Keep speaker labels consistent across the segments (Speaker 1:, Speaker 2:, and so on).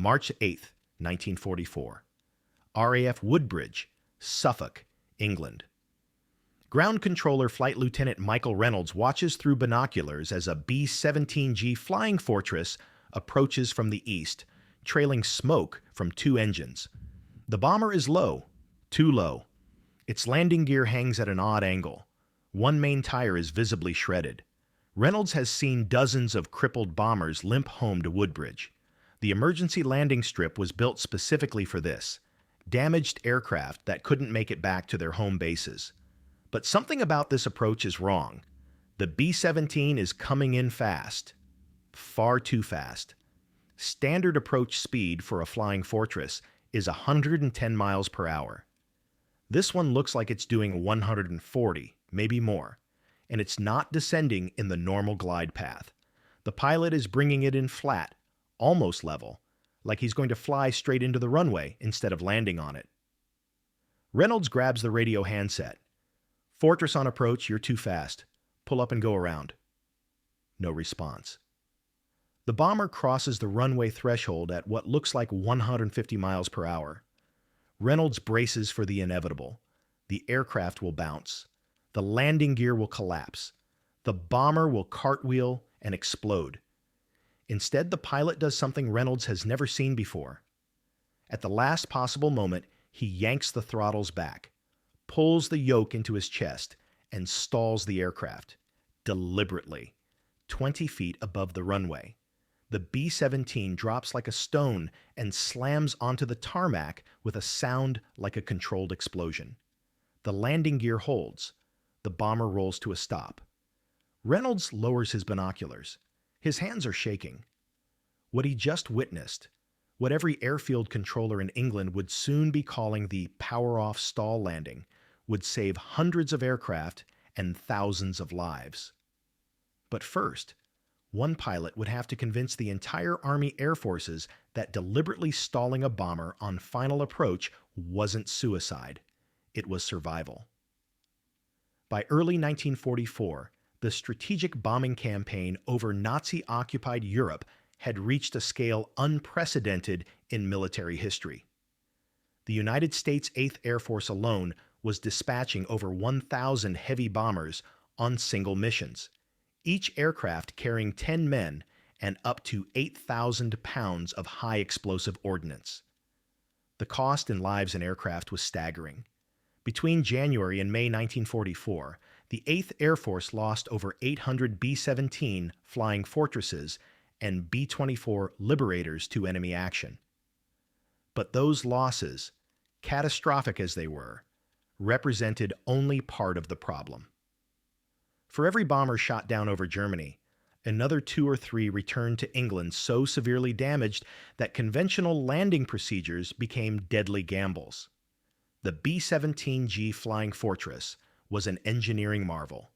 Speaker 1: March 8, 1944. RAF Woodbridge, Suffolk, England. Ground Controller Flight Lieutenant Michael Reynolds watches through binoculars as a B-17G Flying Fortress approaches from the east, trailing smoke from two engines. The bomber is low, too low. Its landing gear hangs at an odd angle. One main tire is visibly shredded. Reynolds has seen dozens of crippled bombers limp home to Woodbridge. The emergency landing strip was built specifically for this. Damaged aircraft that couldn't make it back to their home bases. But something about this approach is wrong. The B-17 is coming in fast. Far too fast. Standard approach speed for a flying fortress is 110 miles per hour. This one looks like it's doing 140, maybe more, and it's not descending in the normal glide path. The pilot is bringing it in flat, almost level, like he's going to fly straight into the runway instead of landing on it. Reynolds grabs the radio handset. "Fortress on approach, you're too fast. Pull up and go around." No response. The bomber crosses the runway threshold at what looks like 150 miles per hour. Reynolds braces for the inevitable. The aircraft will bounce. The landing gear will collapse. The bomber will cartwheel and explode. Instead, the pilot does something Reynolds has never seen before. At the last possible moment, he yanks the throttles back, pulls the yoke into his chest, and stalls the aircraft, deliberately, 20 feet above the runway. The B-17 drops like a stone and slams onto the tarmac with a sound like a controlled explosion. The landing gear holds. The bomber rolls to a stop. Reynolds lowers his binoculars. His hands are shaking. What he just witnessed, what every airfield controller in England would soon be calling the power-off stall landing, would save hundreds of aircraft and thousands of lives. But first, one pilot would have to convince the entire Army Air Forces that deliberately stalling a bomber on final approach wasn't suicide. It was survival. By early 1944, the strategic bombing campaign over Nazi-occupied Europe had reached a scale unprecedented in military history. The United States 8th Air Force alone was dispatching over 1,000 heavy bombers on single missions, each aircraft carrying 10 men and up to 8,000 pounds of high explosive ordnance. The cost in lives and aircraft was staggering. Between January and May 1944, the 8th Air Force lost over 800 B-17 Flying Fortresses and B-24 Liberators to enemy action. But those losses, catastrophic as they were, represented only part of the problem. For every bomber shot down over Germany, another 2 or 3 returned to England so severely damaged that conventional landing procedures became deadly gambles. The B-17G Flying Fortress was an engineering marvel.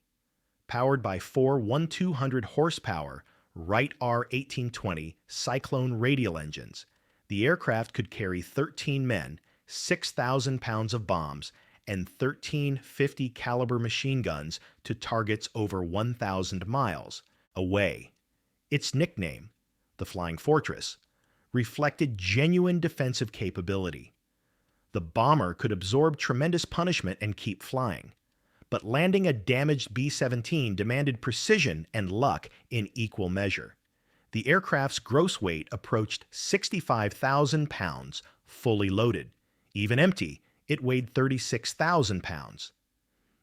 Speaker 1: Powered by 4 1,200 horsepower Wright R-1820 Cyclone radial engines, the aircraft could carry 13 men, 6,000 pounds of bombs, and 13 .50 caliber machine guns to targets over 1,000 miles away. Its nickname, the Flying Fortress, reflected genuine defensive capability. The bomber could absorb tremendous punishment and keep flying. But landing a damaged B-17 demanded precision and luck in equal measure. The aircraft's gross weight approached 65,000 pounds, fully loaded. Even empty, it weighed 36,000 pounds.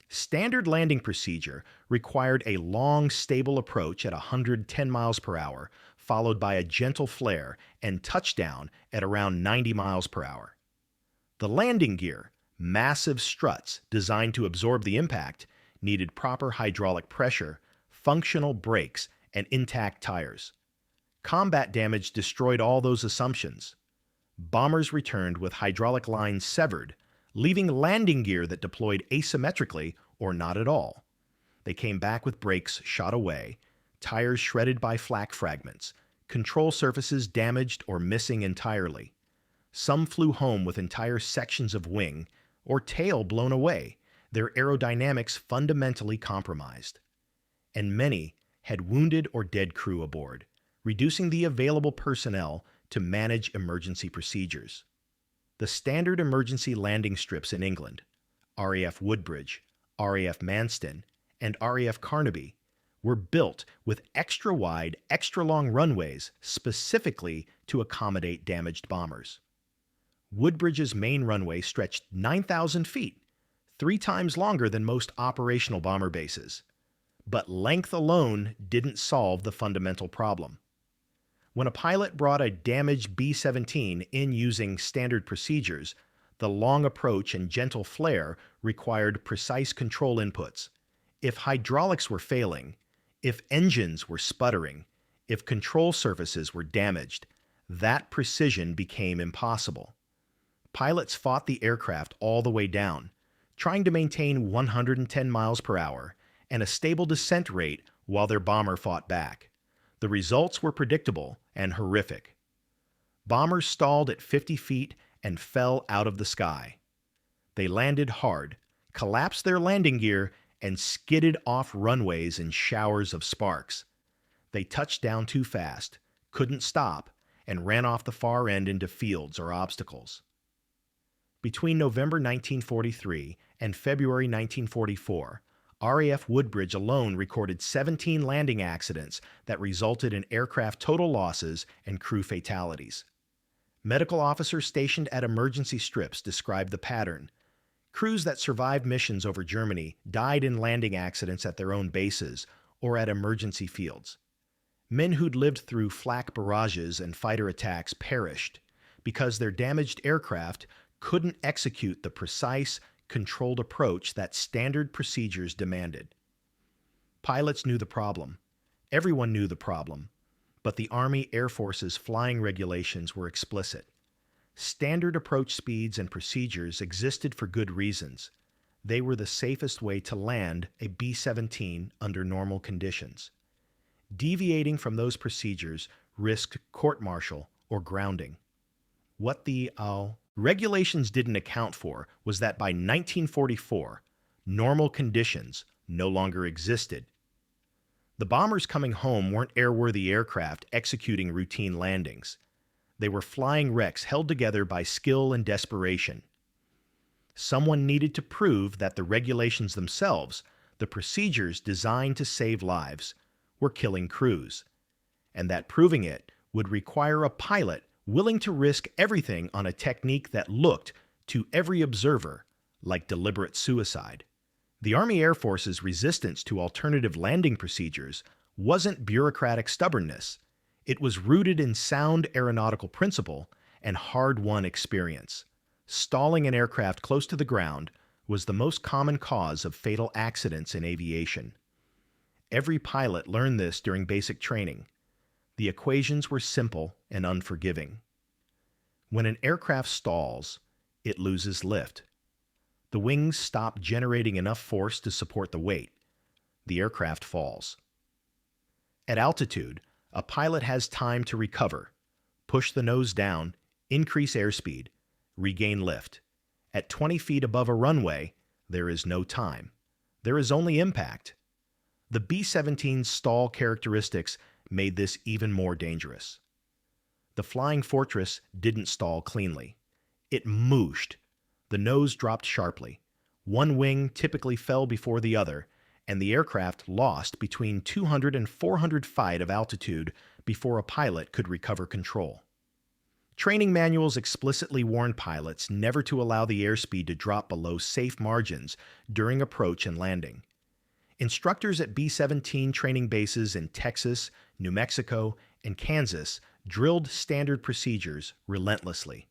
Speaker 1: Standard landing procedure required a long, stable approach at 110 miles per hour, followed by a gentle flare and touchdown at around 90 miles per hour. The landing gear, massive struts designed to absorb the impact, needed proper hydraulic pressure, functional brakes, and intact tires. Combat damage destroyed all those assumptions. Bombers returned with hydraulic lines severed, leaving landing gear that deployed asymmetrically or not at all. They came back with brakes shot away, tires shredded by flak fragments, control surfaces damaged or missing entirely. Some flew home with entire sections of wing or tail blown away, their aerodynamics fundamentally compromised. And many had wounded or dead crew aboard, reducing the available personnel to manage emergency procedures. The standard emergency landing strips in England, RAF Woodbridge, RAF Manston, and RAF Carnaby, were built with extra-wide, extra-long runways specifically to accommodate damaged bombers. Woodbridge's main runway stretched 9,000 feet, 3 times longer than most operational bomber bases. But length alone didn't solve the fundamental problem. When a pilot brought a damaged B-17 in using standard procedures, the long approach and gentle flare required precise control inputs. If hydraulics were failing, if engines were sputtering, if control surfaces were damaged, that precision became impossible. Pilots fought the aircraft all the way down, trying to maintain 110 miles per hour and a stable descent rate while their bomber fought back. The results were predictable and horrific. Bombers stalled at 50 feet and fell out of the sky. They landed hard, collapsed their landing gear, and skidded off runways in showers of sparks. They touched down too fast, couldn't stop, and ran off the far end into fields or obstacles. Between November 1943 and February 1944, RAF Woodbridge alone recorded 17 landing accidents that resulted in aircraft total losses and crew fatalities. Medical officers stationed at emergency strips described the pattern. Crews that survived missions over Germany died in landing accidents at their own bases or at emergency fields. Men who'd lived through flak barrages and fighter attacks perished because their damaged aircraft couldn't execute the precise, controlled approach that standard procedures demanded. Pilots knew the problem. Everyone knew the problem. But the Army Air Force's flying regulations were explicit. Standard approach speeds and procedures existed for good reasons. They were the safest way to land a B-17 under normal conditions. Deviating from those procedures risked court-martial or grounding. What the regulations didn't account for was that by 1944, normal conditions no longer existed. The bombers coming home weren't airworthy aircraft executing routine landings. They were flying wrecks held together by skill and desperation. Someone needed to prove that the regulations themselves, the procedures designed to save lives, were killing crews, and that proving it would require a pilot willing to risk everything on a technique that looked, to every observer, like deliberate suicide. The Army Air Force's resistance to alternative landing procedures wasn't bureaucratic stubbornness. It was rooted in sound aeronautical principle and hard-won experience. Stalling an aircraft close to the ground was the most common cause of fatal accidents in aviation. Every pilot learned this during basic training. The equations were simple and unforgiving. When an aircraft stalls, it loses lift. The wings stop generating enough force to support the weight. The aircraft falls. At altitude, a pilot has time to recover, push the nose down, increase airspeed, regain lift. At 20 feet above a runway, there is no time. There is only impact. The B-17's stall characteristics made this even more dangerous. The Flying Fortress didn't stall cleanly. It mooshed. The nose dropped sharply. One wing typically fell before the other, and the aircraft lost between 200 and 400 feet of altitude before a pilot could recover control. Training manuals explicitly warned pilots never to allow the airspeed to drop below safe margins during approach and landing. Instructors at B-17 training bases in Texas, New Mexico, and Kansas drilled standard procedures relentlessly.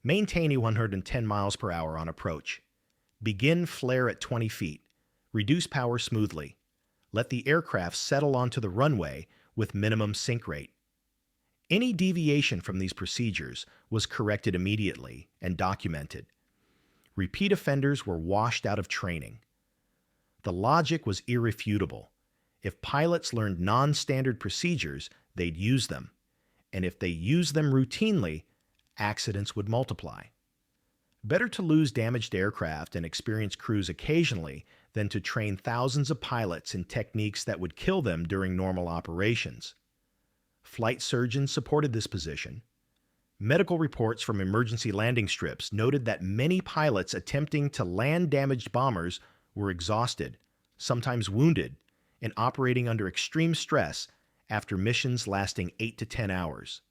Speaker 1: Maintain 110 miles per hour on approach. Begin flare at 20 feet. Reduce power smoothly. Let the aircraft settle onto the runway with minimum sink rate. Any deviation from these procedures was corrected immediately and documented. Repeat offenders were washed out of training. The logic was irrefutable. If pilots learned non-standard procedures, they'd use them. And if they used them routinely, accidents would multiply. Better to lose damaged aircraft and experienced crews occasionally than to train thousands of pilots in techniques that would kill them during normal operations. Flight surgeons supported this position. Medical reports from emergency landing strips noted that many pilots attempting to land damaged bombers were exhausted, sometimes wounded, and operating under extreme stress after missions lasting 8 to 10 hours.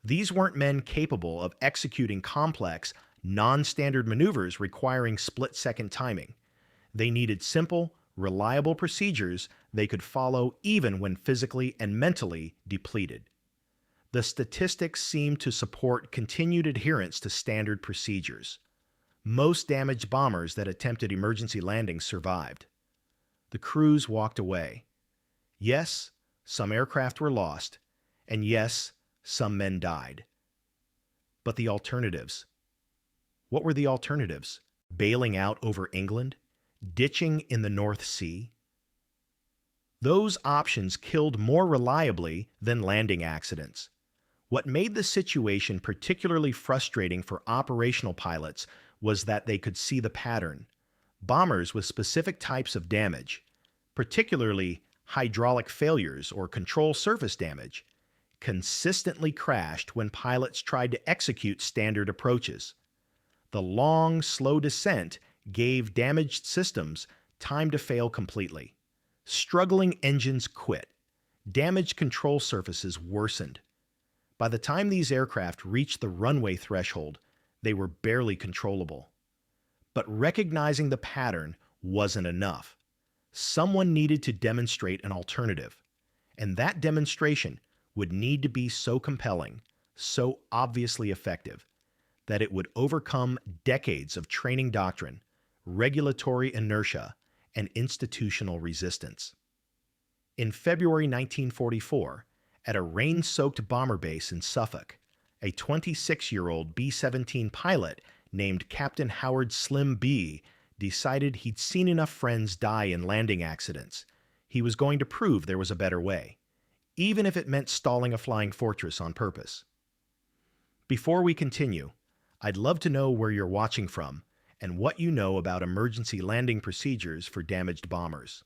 Speaker 1: These weren't men capable of executing complex, non-standard maneuvers requiring split-second timing. They needed simple, reliable procedures they could follow even when physically and mentally depleted. The statistics seem to support continued adherence to standard procedures. Most damaged bombers that attempted emergency landings survived. The crews walked away. Yes, some aircraft were lost, and yes, some men died. But the alternatives. What were the alternatives? Bailing out over England? Ditching in the North Sea? Those options killed more reliably than landing accidents. What made the situation particularly frustrating for operational pilots was that they could see the pattern. Bombers with specific types of damage, particularly hydraulic failures or control surface damage, consistently crashed when pilots tried to execute standard approaches. The long, slow descent gave damaged systems time to fail completely. Struggling engines quit. Damaged control surfaces worsened. By the time these aircraft reached the runway threshold, they were barely controllable. But recognizing the pattern wasn't enough. Someone needed to demonstrate an alternative, and that demonstration would need to be so compelling, so obviously effective, that it would overcome decades of training doctrine, regulatory inertia, and institutional resistance. In February 1944, at a rain-soaked bomber base in Suffolk, a 26-year-old B-17 pilot named Captain Howard Slim B decided he'd seen enough friends die in landing accidents. He was going to prove there was a better way, even if it meant stalling a flying fortress on purpose. Before we continue, I'd love to know where you're watching from and what you know about emergency landing procedures for damaged bombers.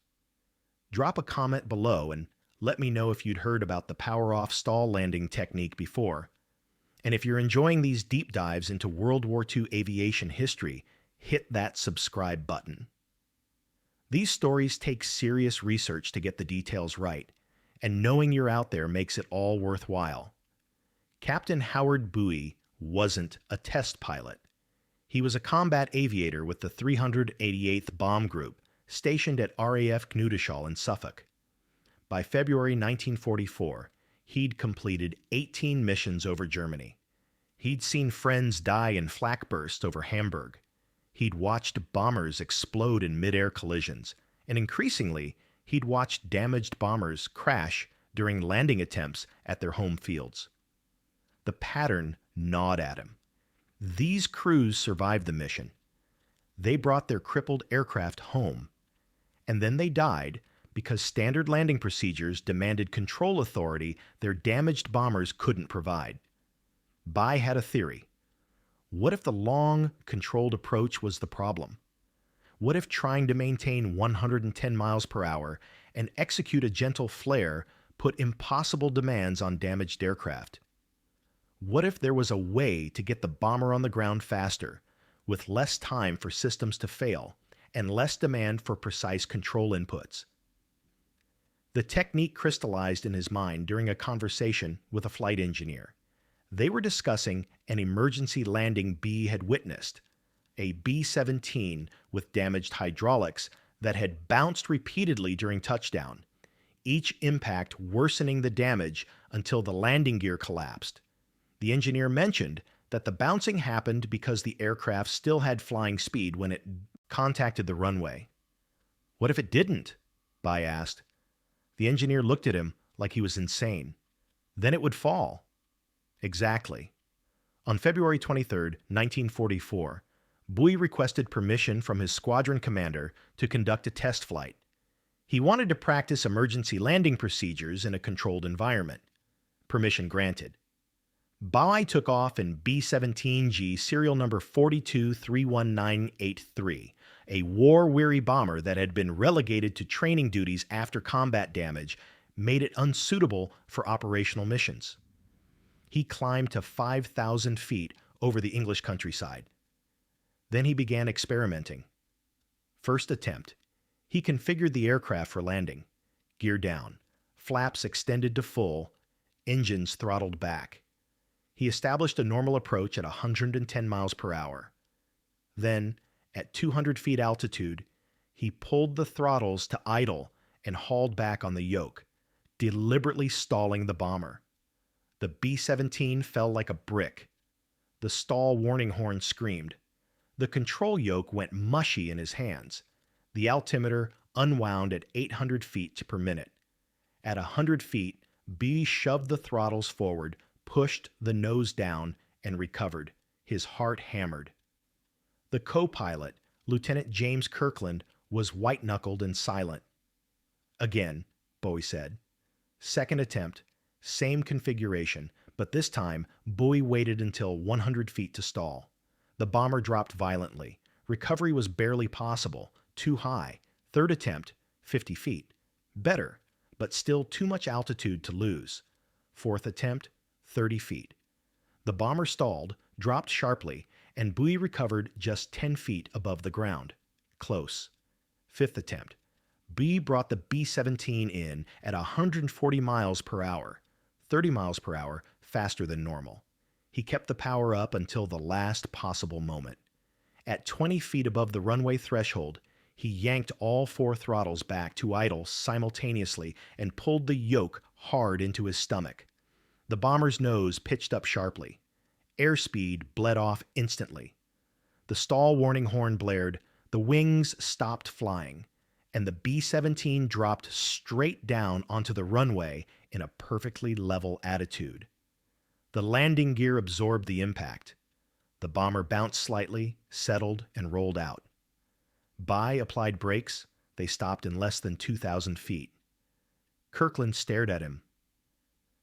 Speaker 1: Drop a comment below and let me know if you'd heard about the power-off stall landing technique before. And if you're enjoying these deep dives into World War II aviation history, hit that subscribe button. These stories take serious research to get the details right, and knowing you're out there makes it all worthwhile. Captain Howard Buie wasn't a test pilot. He was a combat aviator with the 388th Bomb Group, stationed at RAF Woodbridge in Suffolk. By February 1944, he'd completed 18 missions over Germany. He'd seen friends die in flak bursts over Hamburg. He'd watched bombers explode in mid-air collisions, and increasingly, he'd watched damaged bombers crash during landing attempts at their home fields. The pattern gnawed at him. These crews survived the mission. They brought their crippled aircraft home, and then they died because standard landing procedures demanded control authority their damaged bombers couldn't provide. Buie had a theory. What if the long, controlled approach was the problem? What if trying to maintain 110 miles per hour and execute a gentle flare put impossible demands on damaged aircraft? What if there was a way to get the bomber on the ground faster, with less time for systems to fail and less demand for precise control inputs? The technique crystallized in his mind during a conversation with a flight engineer. They were discussing an emergency landing B had witnessed, a B-17 with damaged hydraulics that had bounced repeatedly during touchdown, each impact worsening the damage until the landing gear collapsed. The engineer mentioned that the bouncing happened because the aircraft still had flying speed when it contacted the runway. What if it didn't? Buie asked. The engineer looked at him like he was insane. Then it would fall. Exactly. On February 23, 1944, Buie requested permission from his squadron commander to conduct a test flight. He wanted to practice emergency landing procedures in a controlled environment. Permission granted. Buie took off in B-17G serial number 4231983, a war-weary bomber that had been relegated to training duties after combat damage made it unsuitable for operational missions. He climbed to 5,000 feet over the English countryside. Then he began experimenting. First attempt. He configured the aircraft for landing. Gear down. Flaps extended to full. Engines throttled back. He established a normal approach at 110 miles per hour. Then, at 200 feet altitude, he pulled the throttles to idle and hauled back on the yoke, deliberately stalling the bomber. The B-17 fell like a brick. The stall warning horn screamed. The control yoke went mushy in his hands. The altimeter unwound at 800 feet per minute. At 100 feet, B shoved the throttles forward, pushed the nose down, and recovered, his heart hammered. The co-pilot, Lieutenant James Kirkland, was white-knuckled and silent. Again, Buie said. Second attempt, same configuration, but this time Buie waited until 100 feet to stall. The bomber dropped violently. Recovery was barely possible, too high. Third attempt, 50 feet. Better, but still too much altitude to lose. Fourth attempt, 30 feet. The bomber stalled, dropped sharply, and Buie recovered just 10 feet above the ground. Close. Fifth attempt. B brought the B-17 in at 140 miles per hour, 30 miles per hour faster than normal. He kept the power up until the last possible moment. At 20 feet above the runway threshold, he yanked all 4 throttles back to idle simultaneously and pulled the yoke hard into his stomach. The bomber's nose pitched up sharply. Airspeed bled off instantly. The stall warning horn blared, the wings stopped flying, and the B-17 dropped straight down onto the runway in a perfectly level attitude. The landing gear absorbed the impact. The bomber bounced slightly, settled, and rolled out. Buie applied brakes. They stopped in less than 2,000 feet. Kirkland stared at him.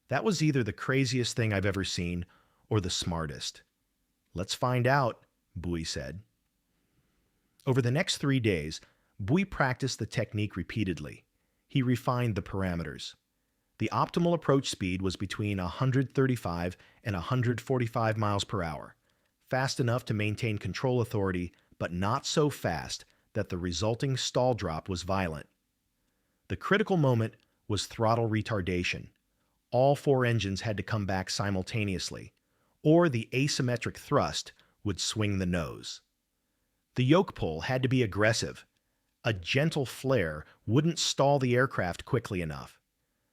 Speaker 1: That was either the craziest thing I've ever seen or the smartest. Let's find out, Buie said. Over the next 3 days, Buie practiced the technique repeatedly. He refined the parameters. The optimal approach speed was between 135 and 145 miles per hour, fast enough to maintain control authority, but not so fast that the resulting stall drop was violent. The critical moment was throttle retardation. All 4 engines had to come back simultaneously, or the asymmetric thrust would swing the nose. The yoke pull had to be aggressive. A gentle flare wouldn't stall the aircraft quickly enough.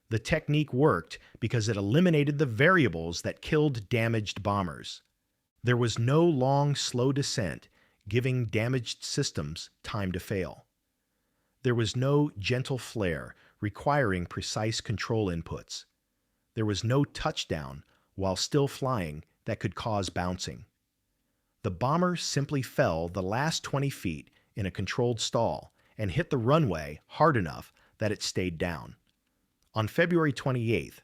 Speaker 1: The technique worked because it eliminated the variables that killed damaged bombers. There was no long, slow descent, giving damaged systems time to fail. There was no gentle flare requiring precise control inputs. There was no touchdown while still flying that could cause bouncing. The bomber simply fell the last 20 feet in a controlled stall and hit the runway hard enough that it stayed down. On February 28th,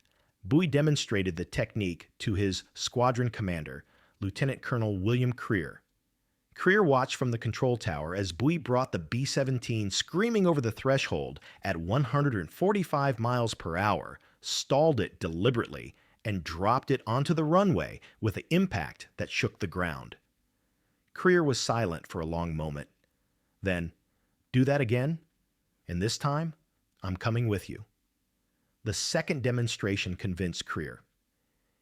Speaker 1: Buie demonstrated the technique to his squadron commander, Lieutenant Colonel William Creer. Creer watched from the control tower as Buie brought the B-17 screaming over the threshold at 145 miles per hour, stalled it deliberately, and dropped it onto the runway with an impact that shook the ground. Creer was silent for a long moment. Then, "Do that again? And this time, I'm coming with you." The second demonstration convinced Creer.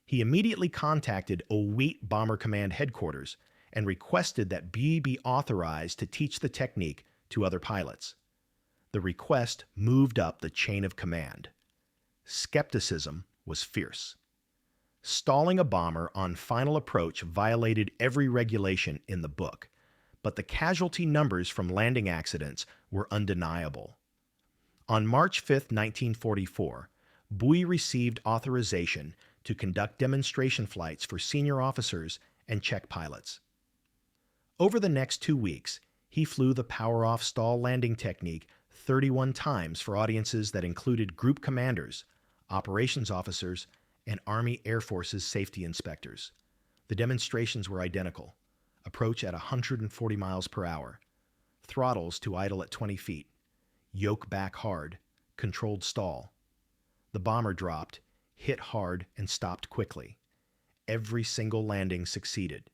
Speaker 1: He immediately contacted WWII Bomber Command Headquarters and requested that B be authorized to teach the technique to other pilots. The request moved up the chain of command. Skepticism was fierce. Stalling a bomber on final approach violated every regulation in the book, but the casualty numbers from landing accidents were undeniable. On March 5, 1944, Buie received authorization to conduct demonstration flights for senior officers and check pilots. Over the next 2 weeks, he flew the power-off stall landing technique 31 times for audiences that included group commanders, operations officers, and Army Air Force's safety inspectors. The demonstrations were identical. Approach at 140 miles per hour. Throttles to idle at 20 feet. Yoke back hard. Controlled stall. The bomber dropped, hit hard, and stopped quickly. every single landing succeeded.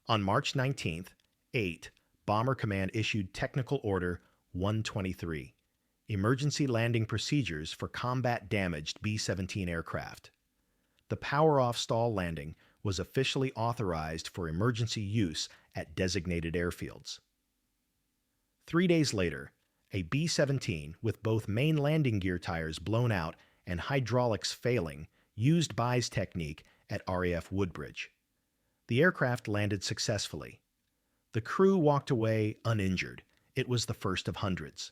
Speaker 1: On March 19th, 8, Bomber Command issued Technical Order 123, Emergency Landing Procedures for Combat-Damaged B-17 Aircraft. The power-off stall landing was officially authorized for emergency use at designated airfields. 3 days later, a B-17 with both main landing gear tires blown out and hydraulics failing used Buie's technique at RAF Woodbridge. The aircraft landed successfully. The crew walked away uninjured. It was the first of hundreds.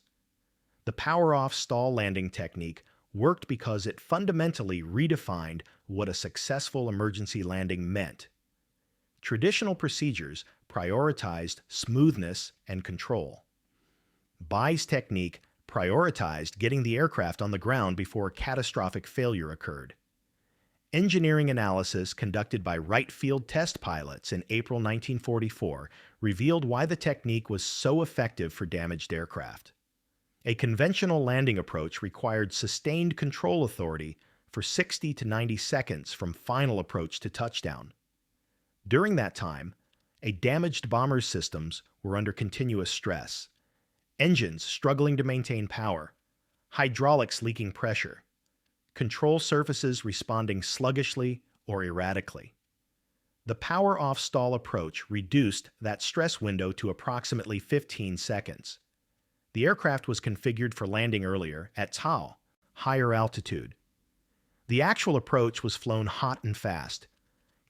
Speaker 1: The power-off stall landing technique worked because it fundamentally redefined what a successful emergency landing meant. Traditional procedures prioritized smoothness and control. Buie's technique prioritized getting the aircraft on the ground before catastrophic failure occurred. Engineering analysis conducted by Wright Field test pilots in April 1944 revealed why the technique was so effective for damaged aircraft. A conventional landing approach required sustained control authority for 60 to 90 seconds from final approach to touchdown. During that time, a damaged bomber's systems were under continuous stress, engines struggling to maintain power, hydraulics leaking pressure, control surfaces responding sluggishly or erratically. The power-off stall approach reduced that stress window to approximately 15 seconds. The aircraft was configured for landing earlier at TAL, higher altitude. The actual approach was flown hot and fast,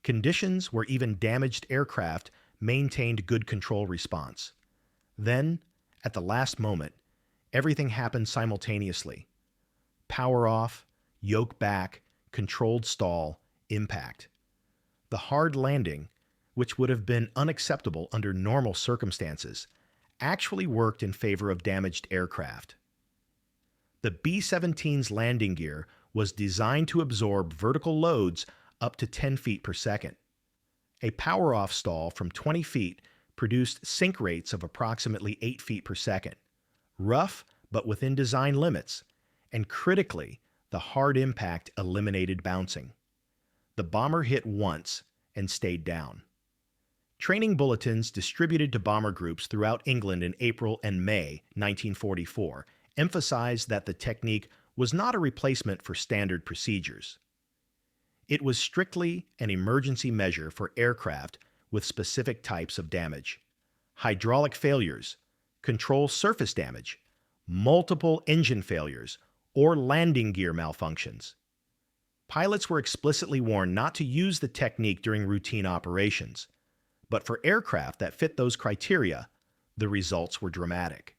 Speaker 1: conditions where even damaged aircraft maintained good control response. Then, at the last moment, everything happened simultaneously. Power off, yoke back, controlled stall, impact. The hard landing, which would have been unacceptable under normal circumstances, actually worked in favor of damaged aircraft. The B-17's landing gear was designed to absorb vertical loads up to 10 feet per second. A power-off stall from 20 feet produced sink rates of approximately 8 feet per second, rough but within design limits, and critically, the hard impact eliminated bouncing. The bomber hit once and stayed down. Training bulletins distributed to bomber groups throughout England in April and May 1944 emphasized that the technique was not a replacement for standard procedures. It was strictly an emergency measure for aircraft with specific types of damage: hydraulic failures, control surface damage, multiple engine failures, or landing gear malfunctions. Pilots were explicitly warned not to use the technique during routine operations, but for aircraft that fit those criteria, the results were dramatic.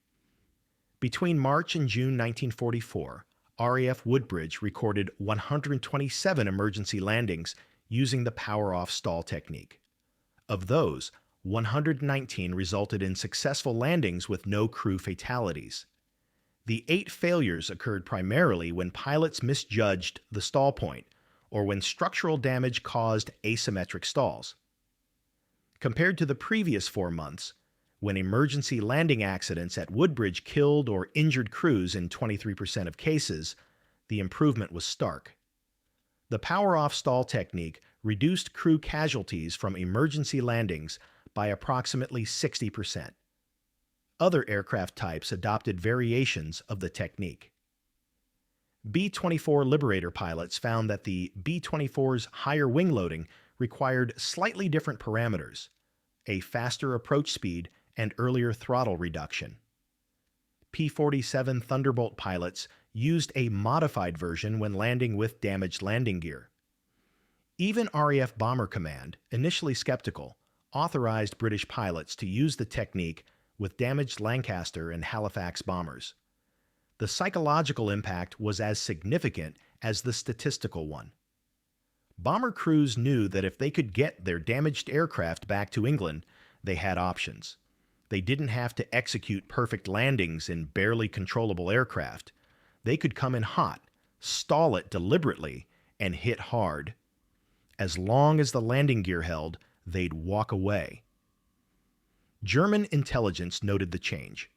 Speaker 1: Between March and June 1944, RAF Woodbridge recorded 127 emergency landings using the power-off stall technique. Of those, 119 resulted in successful landings with no crew fatalities. The 8 failures occurred primarily when pilots misjudged the stall point or when structural damage caused asymmetric stalls. Compared to the previous 4 months, when emergency landing accidents at Woodbridge killed or injured crews in 23% of cases, the improvement was stark. The power-off stall technique reduced crew casualties from emergency landings by approximately 60%. Other aircraft types adopted variations of the technique. B-24 Liberator pilots found that the B-24's higher wing loading required slightly different parameters: a faster approach speed and earlier throttle reduction. P-47 Thunderbolt pilots used a modified version when landing with damaged landing gear. Even RAF Bomber Command, initially skeptical, authorized British pilots to use the technique with damaged Lancaster and Halifax bombers. The psychological impact was as significant as the statistical one. Bomber crews knew that if they could get their damaged aircraft back to England, they had options. They didn't have to execute perfect landings in barely controllable aircraft. They could come in hot, stall it deliberately, and hit hard. As long as the landing gear held, they'd walk away. German intelligence noted the change.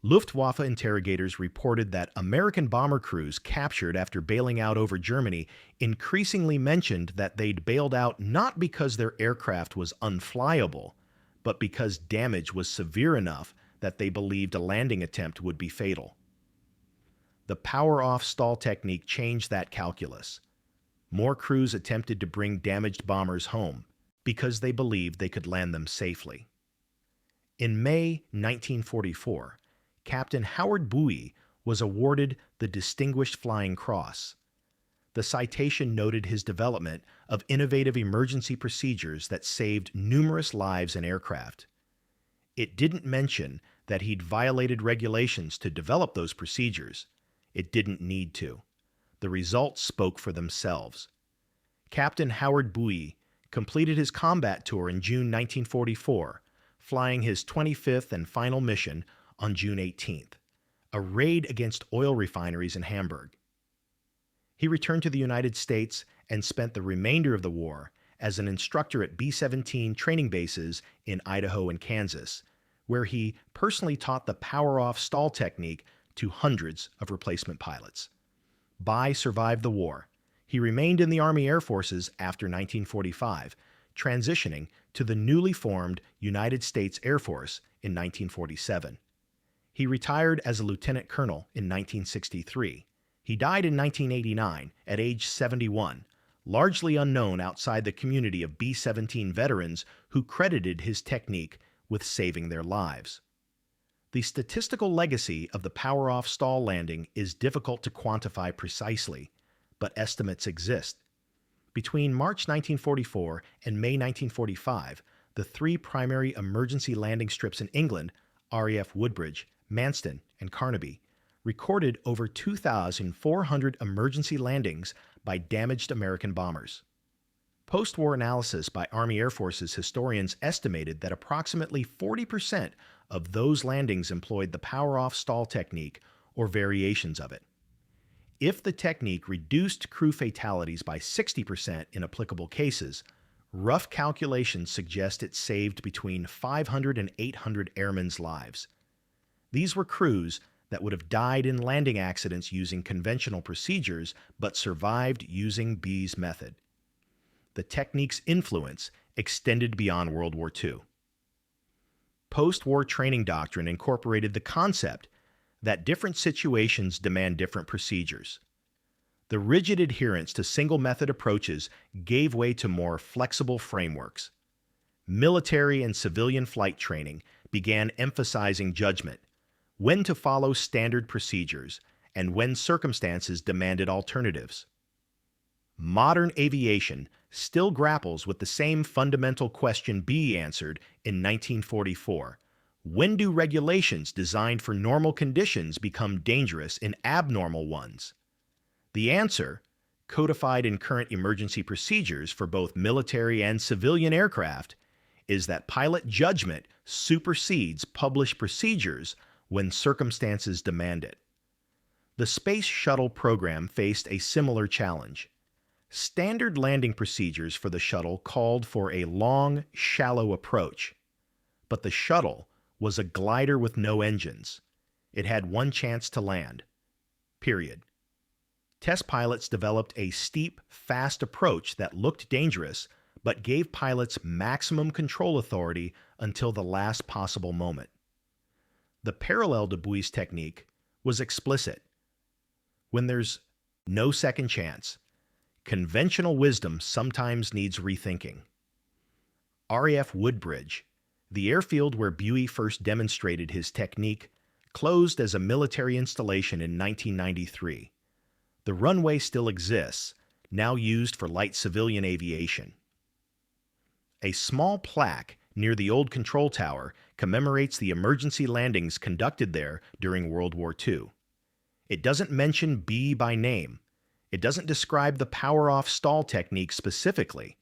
Speaker 1: Luftwaffe interrogators reported that American bomber crews captured after bailing out over Germany increasingly mentioned that they'd bailed out not because their aircraft was unflyable, but because damage was severe enough that they believed a landing attempt would be fatal. The power-off stall technique changed that calculus. More crews attempted to bring damaged bombers home because they believed they could land them safely. In May 1944, Captain Howard Buie was awarded the Distinguished Flying Cross. The citation noted his development of innovative emergency procedures that saved numerous lives in aircraft. It didn't mention that he'd violated regulations to develop those procedures. It didn't need to. The results spoke for themselves. Captain Howard Buie completed his combat tour in June 1944, flying his 25th and final mission on June 18th, a raid against oil refineries in Hamburg. He returned to the United States and spent the remainder of the war as an instructor at B-17 training bases in Idaho and Kansas, where he personally taught the power-off stall technique to hundreds of replacement pilots. Buie survived the war. He remained in the Army Air Forces after 1945, transitioning to the newly formed United States Air Force in 1947. He retired as a lieutenant colonel in 1963. He died in 1989 at age 71, largely unknown outside the community of B-17 veterans who credited his technique with saving their lives. The statistical legacy of the power-off stall landing is difficult to quantify precisely, but estimates exist. Between March 1944 and May 1945, the three primary emergency landing strips in England, RAF Woodbridge, Manston, and Carnaby, recorded over 2,400 emergency landings by damaged American bombers. Post-war analysis by Army Air Forces historians estimated that approximately 40% of those landings employed the power-off stall technique or variations of it. If the technique reduced crew fatalities by 60% in applicable cases, rough calculations suggest it saved between 500 and 800 airmen's lives. These were crews that would have died in landing accidents using conventional procedures but survived using Buie's method. The technique's influence extended beyond World War II. Post-war training doctrine incorporated the concept that different situations demand different procedures. The rigid adherence to single-method approaches gave way to more flexible frameworks. Military and civilian flight training began emphasizing judgment, when to follow standard procedures, and when circumstances demanded alternatives. Modern aviation still grapples with the same fundamental question Buie answered in 1944. When do regulations designed for normal conditions become dangerous in abnormal ones? The answer, codified in current emergency procedures for both military and civilian aircraft, is that pilot judgment supersedes published procedures when circumstances demand it. The Space Shuttle program faced a similar challenge. Standard landing procedures for the shuttle called for a long, shallow approach, but the shuttle was a glider with no engines. It had one chance to land. Period. Test pilots developed a steep, fast approach that looked dangerous, but gave pilots maximum control authority until the last possible moment. The parallel to Buie's technique was explicit. When there's no second chance, conventional wisdom sometimes needs rethinking. RAF Woodbridge, the airfield where Buie first demonstrated his technique, closed as a military installation in 1993. The runway still exists, now used for light civilian aviation. A small plaque near the old control tower commemorates the emergency landings conducted there during World War II. It doesn't mention Buie by name. It doesn't describe the power-off stall technique specifically,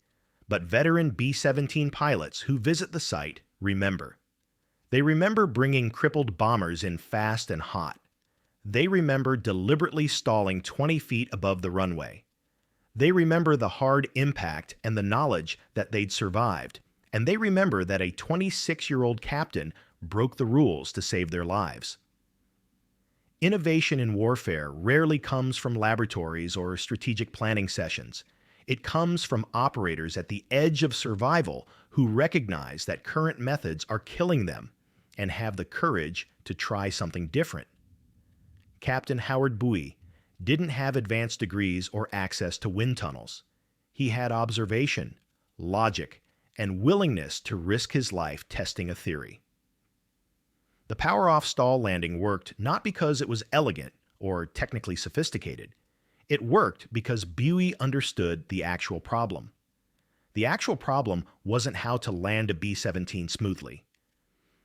Speaker 1: but veteran B-17 pilots who visit the site remember. They remember bringing crippled bombers in fast and hot. They remember deliberately stalling 20 feet above the runway. They remember the hard impact and the knowledge that they'd survived, and they remember that a 26-year-old captain broke the rules to save their lives. Innovation in warfare rarely comes from laboratories or strategic planning sessions. It comes from operators at the edge of survival who recognize that current methods are killing them and have the courage to try something different. Captain Howard Buie didn't have advanced degrees or access to wind tunnels. He had observation, logic, and willingness to risk his life testing a theory. The power-off stall landing worked not because it was elegant or technically sophisticated. It worked because Buie understood the actual problem. The actual problem wasn't how to land a B-17 smoothly.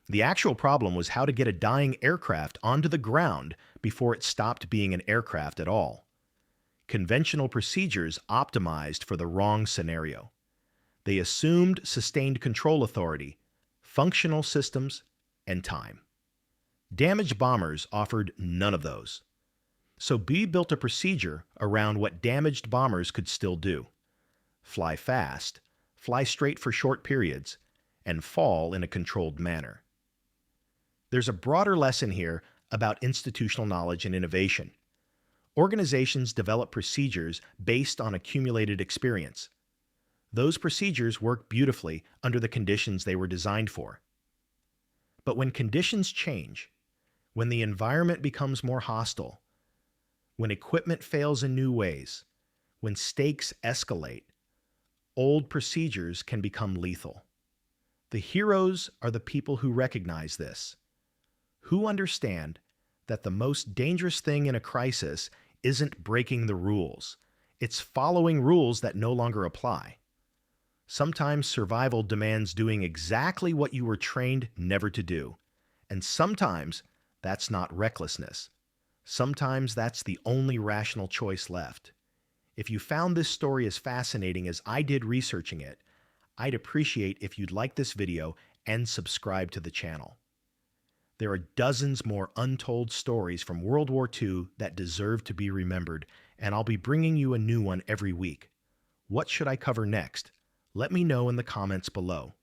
Speaker 1: The actual problem was how to get a dying aircraft onto the ground before it stopped being an aircraft at all. Conventional procedures optimized for the wrong scenario. They assumed sustained control authority, functional systems, and time. Damaged bombers offered none of those. So Buie built a procedure around what damaged bombers could still do. Fly fast, fly straight for short periods, and fall in a controlled manner. There's a broader lesson here about institutional knowledge and innovation. Organizations develop procedures based on accumulated experience. Those procedures work beautifully under the conditions they were designed for. But when conditions change, when the environment becomes more hostile, when equipment fails in new ways, when stakes escalate, old procedures can become lethal. The heroes are the people who recognize this, who understand that the most dangerous thing in a crisis isn't breaking the rules. It's following rules that no longer apply. Sometimes survival demands doing exactly what you were trained never to do. And sometimes that's not recklessness. Sometimes that's the only rational choice left. If you found this story as fascinating as I did researching it, I'd appreciate if you'd like this video and subscribe to the channel. There are dozens more untold stories from World War II that deserve to be remembered, and I'll be bringing you a new one every week. What should I cover next? Let me know in the comments below.